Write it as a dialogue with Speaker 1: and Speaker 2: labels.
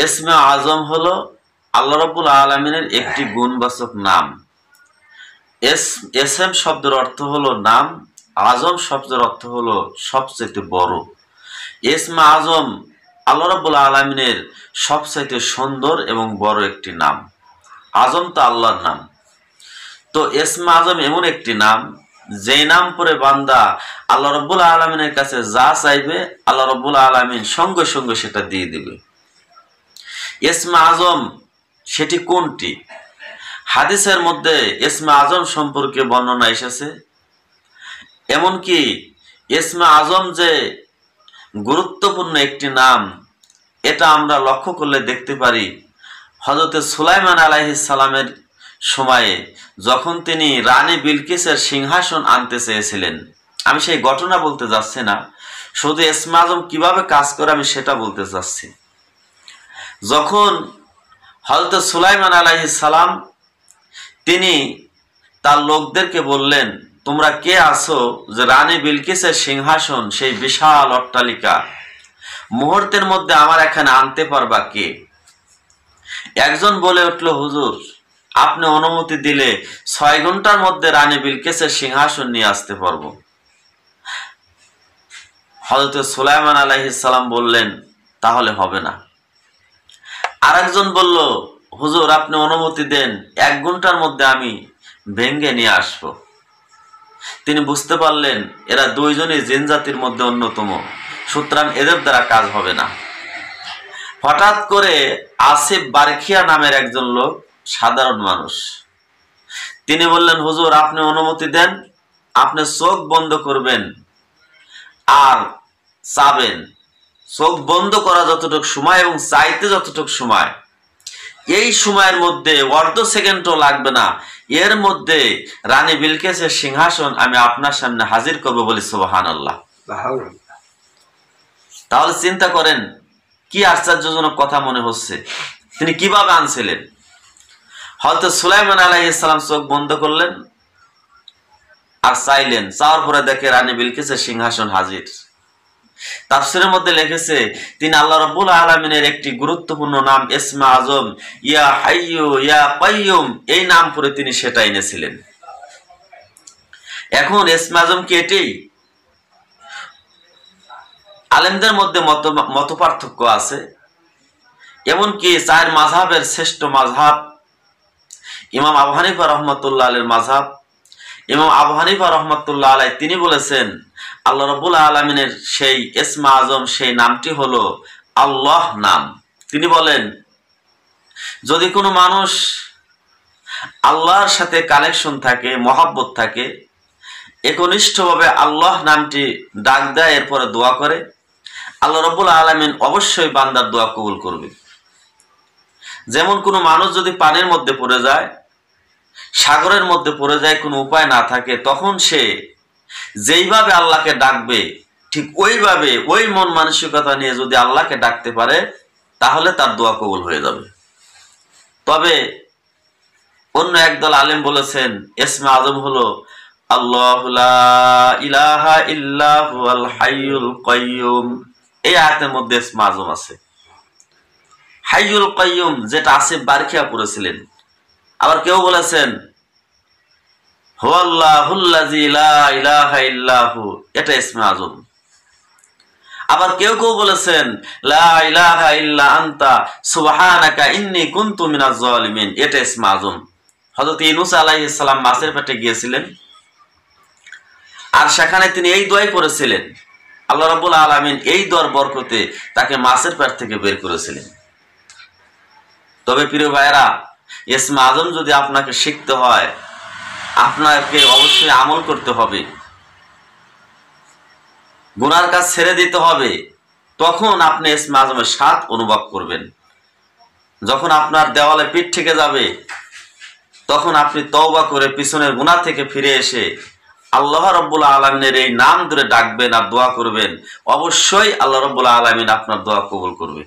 Speaker 1: ইসমে আজম হলো আল্লাহ রাব্বুল আলামিনের একটি গুণবাচক নাম। এসএম শব্দের অর্থ হলো নাম, আজম শব্দের অর্থ হলো সবচেয়ে বড়। ইসমে আজম আল্লাহ রাব্বুল আলামিনের সবচেয়ে সুন্দর এবং বড় একটি নাম। আজম তো আল্লাহর নাম। তো ইসমে আজম এমন একটি নাম, যেই নাম পরে বান্দা আল্লাহ রাব্বুল আলামিনের কাছে যা চাইবে আল্লাহ রাব্বুল আলামিন সঙ্গে সঙ্গে সেটা দিয়ে দিবে। ইসমে আজম সেটি কোনটি? হাদিসের মধ্যে ইসমে আজম সম্পর্কে বর্ণনা এসেছে। এমনকি ইসমে আজম যে গুরুত্বপূর্ণ একটি নাম, এটা আমরা লক্ষ্য করলে দেখতে পারি হযরত সুলাইমান আলাইহিস সালামের সময়ে যখন তিনি রানী বিলকিসের সিংহাসন আনতে চেয়েছিলেন। আমি সেই ঘটনা বলতে যাচ্ছি না, শুধু ইসমে আজম কিভাবে কাজ করে আমি সেটা বলতে চাচ্ছি। যখন হযরত সুলাইমান আলাইহিস সালাম তিনি তার লোকদেরকে বললেন, তোমরা কে আছো যে রানী বিলকিসের সিংহাসন সেই বিশাল অট্টালিকা মুহূর্তের মধ্যে আমার এখানে আনতে পারবা কে? একজন বলে উঠল, হুজুর আপনি অনুমতি দিলে 6 ঘন্টার মধ্যে রানী বিলকিসের সিংহাসন নিয়ে আসতে পারবো। হযরত সুলাইমান আলাইহিস সালাম বললেন, তাহলে হবে না। আরেকজন বলল, হুজুর আপনি অনুমতি দেন, 1 ঘন্টার মধ্যে আমি ভেঙ্গে নিয়ে আসব। তিনি বুঝতে পারলেন এরা দুইজনই জিন জাতির মধ্যে অন্যতম, সুতরাং এদের দ্বারা কাজ হবে না। হঠাৎ করে আসিফ বারখিয়া নামের একজন লোক, সাধারণ মানুষ, তিনি বললেন, হুজুর আপনি অনুমতি দেন, আপনি চোখ বন্ধ করবেন আর চাবেন। চোখ বন্ধ করা যতটুকু সময় এবং চাইতে যতটুকু সময়, এই সময়ের মধ্যে অর্ধ সেকেন্ডও লাগবে না, এর মধ্যে রানী বিলকিসের সিংহাসন আমি আপনার সামনে হাজির করব। বলি সুবহানাল্লাহ। তাহলে চিন্তা করেন কি আশ্চর্যজনক কথা মনে হচ্ছে। তিনি কিভাবে আনছিলেন? হযরত সুলাইমান আলাইহিস সালাম চোখ বন্ধ করলেন আর চাইলেন, চাওয়ার পরে দেখে রানী বিলকিসের সিংহাসন হাজির। তাফসীরের মধ্যে লিখেছে তিনি আল্লাহ রাব্বুল আলামিনের একটি গুরুত্বপূর্ণ নাম ইসমে আজম, ইয়া হাইয়ু ইয়া কাইয়ুম, এই নাম পরে তিনি সেটা এনেছিলেন। এখন ইসমে আজম কি এটাই? আলেমদের মধ্যে মত পার্থক্য আছে। এমনকি 4 মাযহাবের শ্রেষ্ঠ মাযহাব ইমাম আবু হানিফা রাহমাতুল্লাহ আলাইহির মাযহাব, ইমাম আবু হানিফা রাহমাতুল্লাহ আলাইহি তিনি বলেছেন আল্লাহ রাব্বুল আলামিনের সেই ইসমে আজম, সেই নামটি হলো আল্লাহ নাম। তিনি বলেন, যদি কোনো মানুষ আল্লাহর সাথে কানেকশন থাকে, মহব্বত থাকে, একনিষ্ঠভাবে আল্লাহ নামটি ডাক দেয়, এরপরে দোয়া করে, আল্লাহ রাব্বুল আলামিন অবশ্যই বান্দার দোয়া কবুল করবে। যেমন কোনো মানুষ যদি পানির মধ্যে পড়ে যায়, সাগরের মধ্যে পড়ে যায়, কোনো উপায় না থাকে, তখন সে যেইভাবে আল্লাহকে ডাকবে ঠিক ওইভাবে ওই মন মানসিকতা নিয়ে যদি আল্লাহকে ডাকতে পারে, তাহলে তার দোয়া কবুল হয়ে যাবে। তবে অন্য একদল আলেম বলেছেন ইসমে আজম হলো আল্লাহু লা ইলাহা ইল্লা হুয়াল হাইয়ুল কাইয়ুম। এই আয়াতের মধ্যে ইসমে আজম আছে হাইয়ুল কাইয়ুম, যেটা আসিফ বারখিয়া পড়েছিলেন। আবার কেউ বলেছেন হুয়াল্লাহুল্লাযী লা ইলাহা ইল্লা হু, এটা ইসমে আজম। আবার কেউ কেউ বলেছেন লা ইলাহা ইল্লা আনতা সুবহানাকা ইন্নী কুনতু মিনাজ জালিমিন, এটা ইসমে আজম। হযরত ইউনূস আলাইহিস সালাম মাছের পেটে গিয়েছিলেন, আর সেখানে তিনি এই দোয়াই পড়েছিলেন। আল্লাহ রাব্বুল আলামিন এই দোয়ার বরকতে তাকে মাছের পেট থেকে বের করেছিলেন। তবে প্রিয় ভাইরা, ইসমে আজম যদি আপনাকে শিখতে হয়, আপনাকে অবশ্যই আমল করতে হবে, গুনার কাজ ছেড়ে দিতে হবে, তখন আপনি ইসমে আজমের স্বাদ অনুভব করবেন। যখন আপনার দেওয়ালে পিঠ থেকে যাবে, তখন আপনি তওবা করে পিছনের গুনাহ থেকে ফিরে এসে আল্লাহ রাব্বুল আলামিনের এই নাম ধরে ডাকবেন আর দোয়া করবেন, অবশ্যই আল্লাহ রাব্বুল আলামিন আপনার দোয়া কবুল করবে।